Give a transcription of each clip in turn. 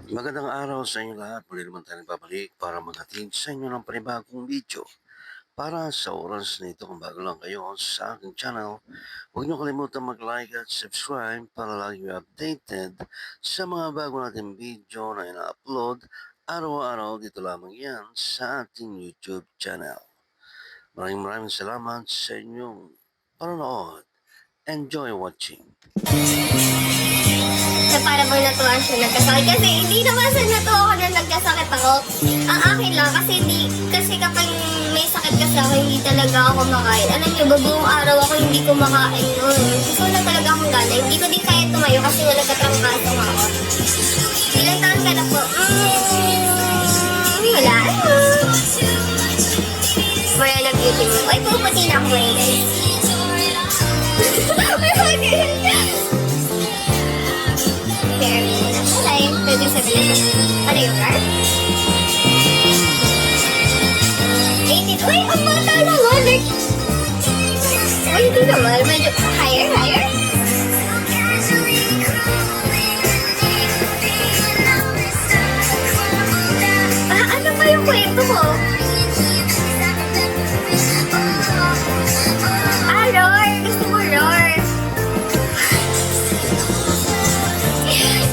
Magandang araw sa inyo lahat. Muli naman tayo nagbabalik para maghatid sa inyo ng panibagong video. Para sa oras na ito, kung bago lang kayo sa aking channel, huwag niyo kalimutan mag-like at subscribe para lagi kayo updated sa mga bago nating video na ina-upload araw-araw dito lamang yan sa ating YouTube channel. Maraming salamat sa inyong panonood. Enjoy watching. Na para bang natuwa siya nagkasakit. Kasi hindi naman sa natuwa ako na nagkasakit ako. Ang akin lang, kasi kapag may sakit kasi ako, hindi talaga ako makain. Alam niyo, buong araw ako hindi kumakain nun. Gusto na talaga akong gana. Hindi ko din kaya tumayo kasi wala katrangkaso nga ako. Ilang taon ka na po? Wala. Mariana Beauty mo. Ay, puputi na ako ngayon, guys. Pwede sabihin ano yung car? 80. Uy, ang mata naman! Like, uy, hindi naman. Medyo higher. Ano ba yung kwento ko? Roar! Gusto mo roar?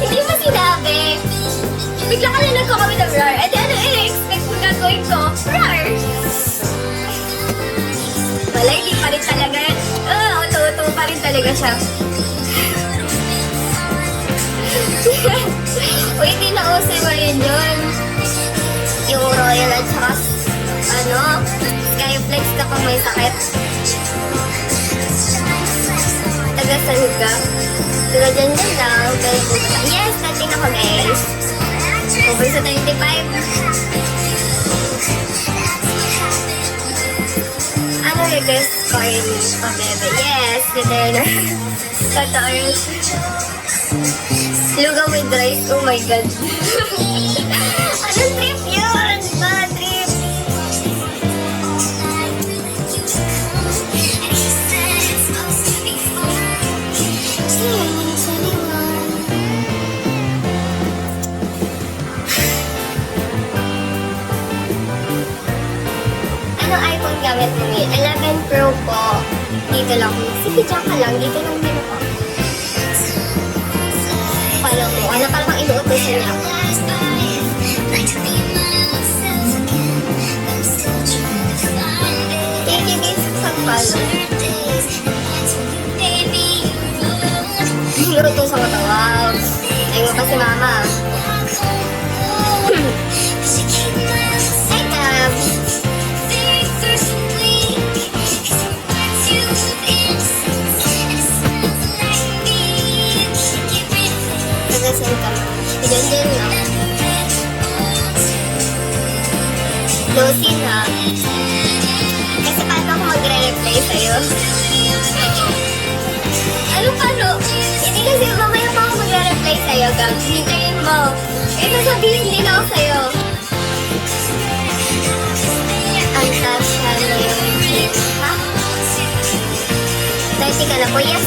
Hindi mo sinabi. Bigla ka na nagkakawin ng roar. Eh di ano expect mo gagawin ko? Roar! Wala, hindi pa rin talaga. Auto pa rin talaga siya. Uy, hindi na uso mo rin yun. Yung royal at saka Skyflex kapag may sakit. Tagasan ka. Pero dyan lang. Yes, natin ako guys. Over sa 25. Ano request ko rin pa bebe? Yes, dinner. Totoo. Lugaw with rice. Oh my God. Anong trip yun? Bad trip. iPhone gamit mo yun? 11 Pro po. Dito lang. Sige, dyan ka lang. Dito lang din ako. Follow mo. Ano ka lang inuutosan niya ako? Thank you guys sa pag-follow. Inuutosan ko to. Wow. Ay mo pa si mama. Hi, Cam. Tagasan ka. Diyan lang. Losin ha. Kasi paano ako magre-reply sa'yo? Ano paano? Hindi kasi mamaya pa ako magre-reply sa'yo, Gab. Hintayin mo. Sasabihin din ako sa'yo. Ang taas na yung ha? 30 ka na po, yes.